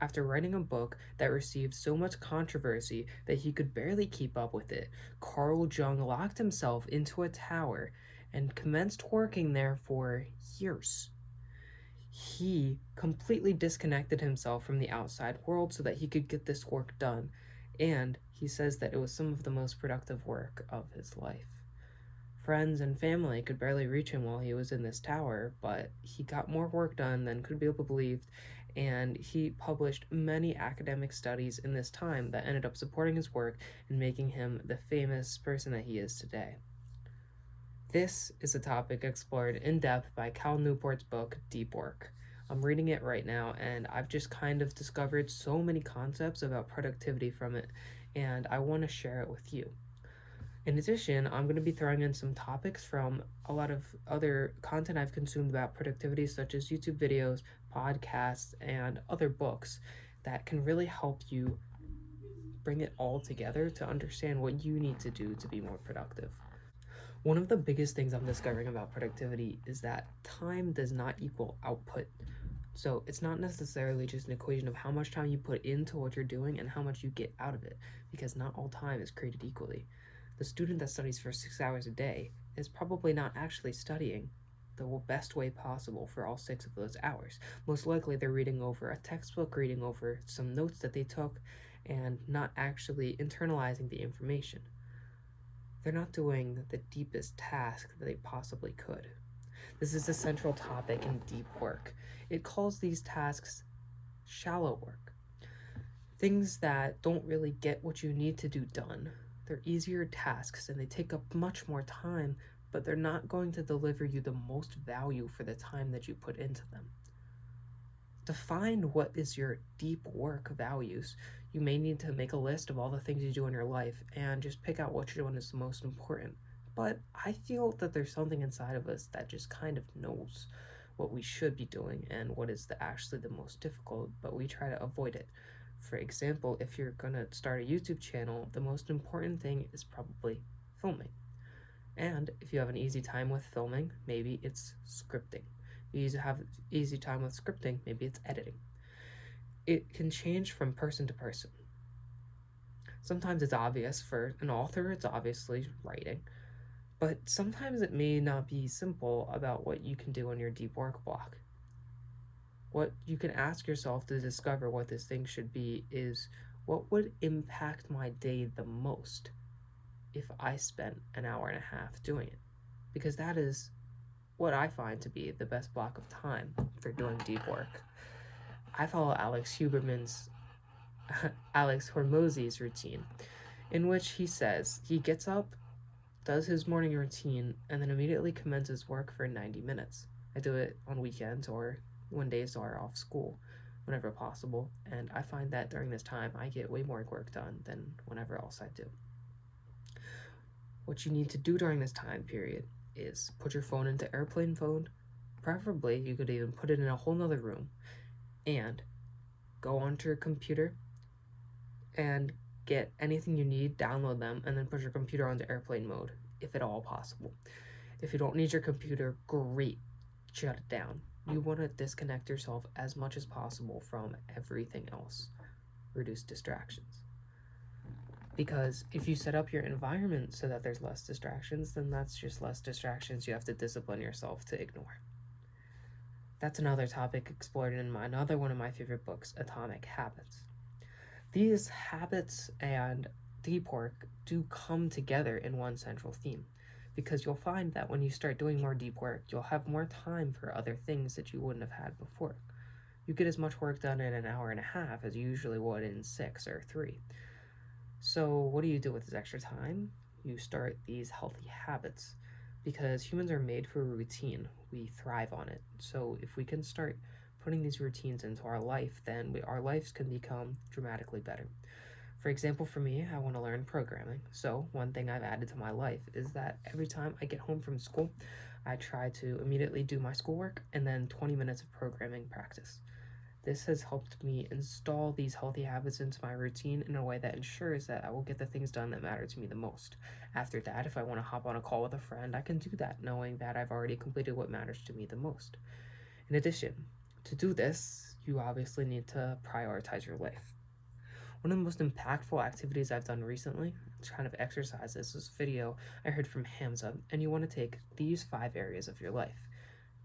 After writing a book that received so much controversy that he could barely keep up with it, Carl Jung locked himself into a tower and commenced working there for years. He completely disconnected himself from the outside world so that he could get this work done, and he says that it was some of the most productive work of his life. Friends and family could barely reach him while he was in this tower, but he got more work done than could be believed, and he published many academic studies in this time that ended up supporting his work and making him the famous person that he is today. This is a topic explored in depth by Cal Newport's book, Deep Work. I'm reading it right now, and I've just kind of discovered so many concepts about productivity from it, and I want to share it with you. In addition, I'm going to be throwing in some topics from a lot of other content I've consumed about productivity, such as YouTube videos, podcasts, and other books that can really help you bring it all together to understand what you need to do to be more productive. One of the biggest things I'm discovering about productivity is that time does not equal output. So it's not necessarily just an equation of how much time you put into what you're doing and how much you get out of it, because not all time is created equally. The student that studies for 6 hours a day is probably not actually studying the best way possible for all 6 of those hours. Most likely they're reading over a textbook, reading over some notes that they took, and not actually internalizing the information. They're not doing the deepest task that they possibly could. This is a central topic in deep work. It calls these tasks shallow work. Things that don't really get what you need to do done. They're easier tasks and they take up much more time, but they're not going to deliver you the most value for the time that you put into them. To find what is your deep work values, you may need to make a list of all the things you do in your life and just pick out which one is the most important. But I feel that there's something inside of us that just kind of knows what we should be doing and what is actually the most difficult, but we try to avoid it. For example, if you're going to start a YouTube channel, the most important thing is probably filming. And if you have an easy time with filming, maybe it's scripting. If you have easy time with scripting, maybe it's editing. It can change from person to person. Sometimes it's obvious for an author, it's obviously writing, but sometimes it may not be simple about what you can do on your deep work block. What you can ask yourself to discover what this thing should be is, what would impact my day the most if I spent an hour and a half doing it? Because that is what I find to be the best block of time for doing deep work. I follow Alex Hormozy's routine, in which he says he gets up, does his morning routine, and then immediately commences work for 90 minutes. I do it on weekends or when days are off school, whenever possible, and I find that during this time I get way more work done than whenever else I do. What you need to do during this time period is put your phone into airplane mode. Preferably, you could even put it in a whole nother room, and go onto your computer and get anything you need, download them, and then put your computer onto airplane mode, if at all possible. If you don't need your computer, great, shut it down. You want to disconnect yourself as much as possible from everything else. Reduce distractions. Because if you set up your environment so that there's less distractions, then that's just less distractions you have to discipline yourself to ignore. That's another topic explored in another one of my favorite books, Atomic Habits. These habits and deep work do come together in one central theme, because you'll find that when you start doing more deep work, you'll have more time for other things that you wouldn't have had before. You get as much work done in an hour and a half as you usually would in 6 or 3. So what do you do with this extra time? You start these healthy habits, because humans are made for routine. We thrive on it. So if we can start putting these routines into our life, then our lives can become dramatically better. For example, for me, I want to learn programming. So one thing I've added to my life is that every time I get home from school, I try to immediately do my schoolwork and then 20 minutes of programming practice. This has helped me install these healthy habits into my routine in a way that ensures that I will get the things done that matter to me the most. After that, if I want to hop on a call with a friend, I can do that knowing that I've already completed what matters to me the most. In addition, to do this, you obviously need to prioritize your life. One of the most impactful activities I've done recently, to kind of exercise this video I heard from Hamza, and you want to take these 5 areas of your life: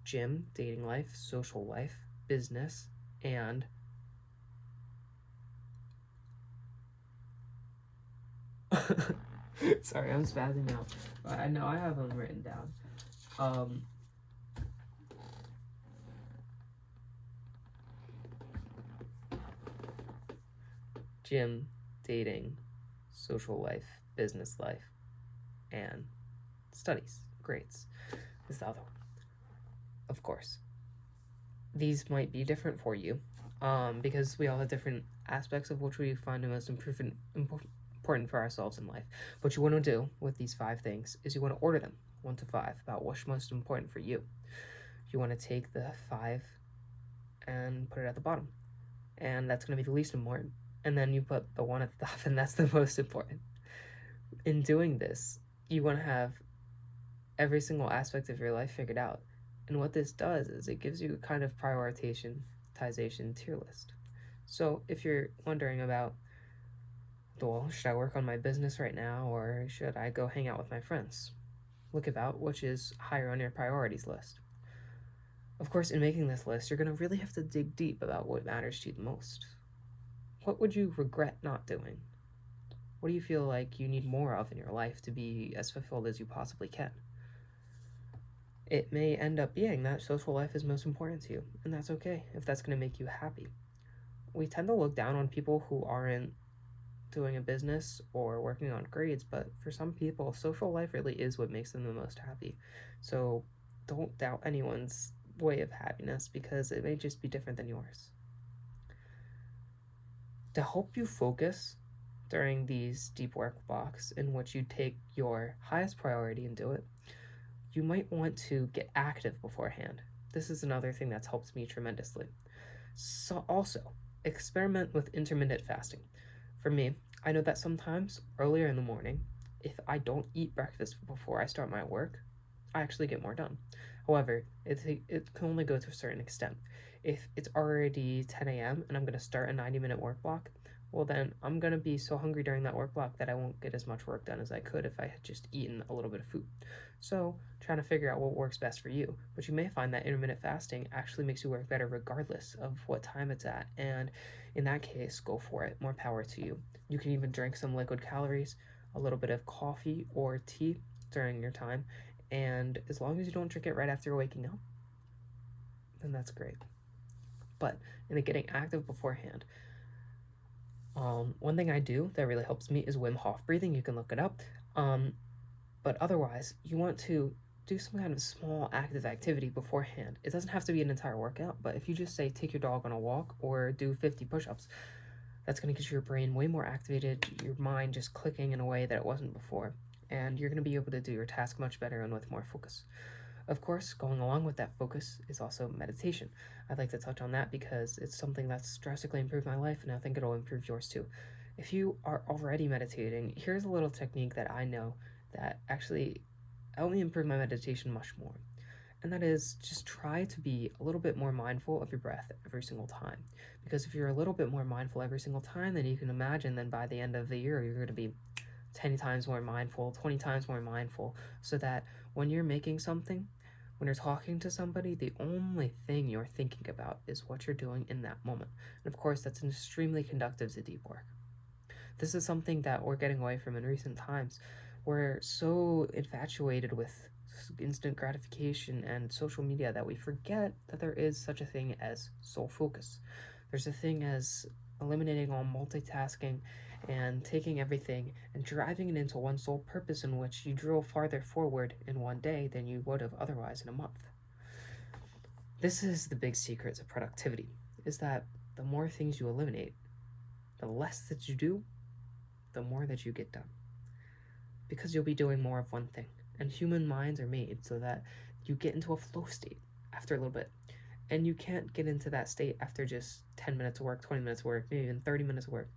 gym, dating life, social life, business, and sorry, I'm spazzing out. I know I have them written down. Gym, dating, social life, business life, and studies, grades is the other one. Of course, these might be different for you, because we all have different aspects of which we find the most important for ourselves in life. What you want to do with these 5 things is you want to order them 1 to 5 about what's most important for you. You want to take the 5 and put it at the bottom, and that's going to be the least important, and then you put the 1 at the top, and that's the most important. In doing this, you want to have every single aspect of your life figured out, and what this does is it gives you a kind of prioritization tier list. So if you're wondering about, well, should I work on my business right now, or should I go hang out with my friends? Look about which is higher on your priorities list. Of course, in making this list, you're going to really have to dig deep about what matters to you the most. What would you regret not doing? What do you feel like you need more of in your life to be as fulfilled as you possibly can? It may end up being that social life is most important to you, and that's okay if that's going to make you happy. We tend to look down on people who aren't doing a business or working on grades, but for some people, social life really is what makes them the most happy. So don't doubt anyone's way of happiness, because it may just be different than yours. To help you focus during these deep work blocks in which you take your highest priority and do it, you might want to get active beforehand. This is another thing that's helped me tremendously. So also, experiment with intermittent fasting. For me, I know that sometimes earlier in the morning, if I don't eat breakfast before I start my work, I actually get more done. However, it can only go to a certain extent. If it's already 10 a.m. and I'm going to start a 90-minute work block, well then I'm going to be so hungry during that work block that I won't get as much work done as I could if I had just eaten a little bit of food. So trying to figure out what works best for you. But you may find that intermittent fasting actually makes you work better regardless of what time it's at, and in that case, go for it. More power to you. You can even drink some liquid calories, a little bit of coffee or tea during your time, and as long as you don't drink it right after waking up, then that's great. But in the getting active beforehand, one thing I do that really helps me is Wim Hof breathing. You can look it up. But otherwise, you want to do some kind of small active activity beforehand. It doesn't have to be an entire workout, but if you just say take your dog on a walk or do 50 push-ups, that's going to get your brain way more activated, your mind just clicking in a way that it wasn't before, and you're going to be able to do your task much better and with more focus. Of course, going along with that focus is also meditation. I'd like to touch on that because it's something that's drastically improved my life, and I think it'll improve yours too. If you are already meditating, here's a little technique that I know that actually helped me improve my meditation much more. And that is, just try to be a little bit more mindful of your breath every single time. Because if you're a little bit more mindful every single time, then you can imagine then by the end of the year, you're going to be 10 times more mindful, 20 times more mindful, so that when you're making something, when you're talking to somebody, the only thing you're thinking about is what you're doing in that moment. And of course, that's extremely conducive to deep work. This is something that we're getting away from in recent times. We're so infatuated with instant gratification and social media that we forget that there is such a thing as soul focus. There's a thing as eliminating all multitasking and taking everything and driving it into one sole purpose, in which you drill farther forward in one day than you would have otherwise in a month. This is the big secret of productivity, is that the more things you eliminate, the less that you do, the more that you get done. Because you'll be doing more of one thing. And human minds are made so that you get into a flow state after a little bit. And you can't get into that state after just 10 minutes of work, 20 minutes of work, maybe even 30 minutes of work.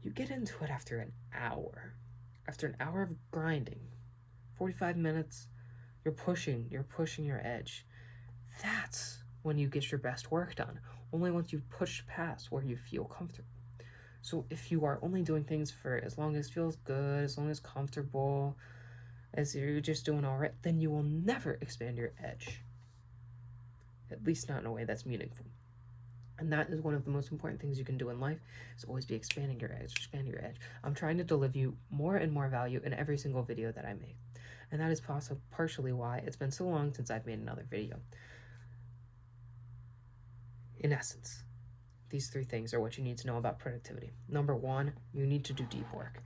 You get into it after an hour. After an hour of grinding, 45 minutes, you're pushing your edge. That's when you get your best work done. only once you've pushed past where you feel comfortable. So if you are only doing things for as long as feels good, as long as comfortable, as you're just doing all right, then you will never expand your edge. At least not in a way that's meaningful. And that is one of the most important things you can do in life, is always be expanding your edge, expand your edge. I'm trying to deliver you more and more value in every single video that I make. And that is partially why it's been so long since I've made another video. In essence, these 3 things are what you need to know about productivity. Number 1, you need to do deep work.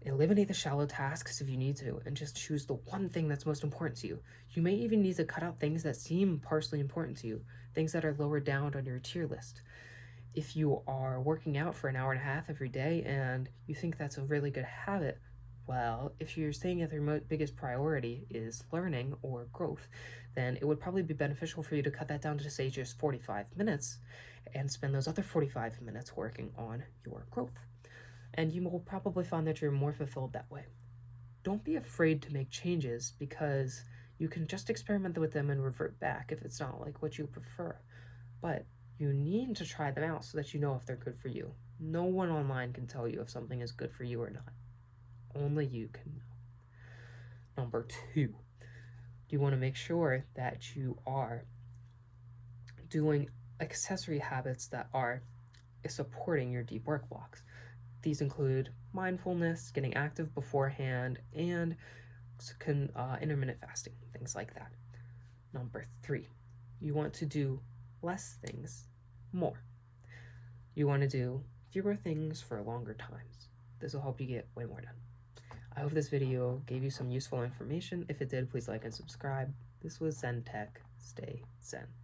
Eliminate the shallow tasks if you need to, and just choose the one thing that's most important to you. You may even need to cut out things that seem partially important to you, things that are lower down on your tier list. If you are working out for an hour and a half every day and you think that's a really good habit, well, if you're saying that your biggest priority is learning or growth, then it would probably be beneficial for you to cut that down to, say, just 45 minutes and spend those other 45 minutes working on your growth. And you will probably find that you're more fulfilled that way. Don't be afraid to make changes, because you can just experiment with them and revert back if it's not like what you prefer. But you need to try them out so that you know if they're good for you. No one online can tell you if something is good for you or not. Only you can know. Number 2, you want to make sure that you are doing accessory habits that are supporting your deep work blocks. These include mindfulness, getting active beforehand, and intermittent fasting, things like that. Number 3, you want to do less things more. You want to do fewer things for longer times. This will help you get way more done. I hope this video gave you some useful information. If it did, please like and subscribe. This was Zen Tech. Stay Zen.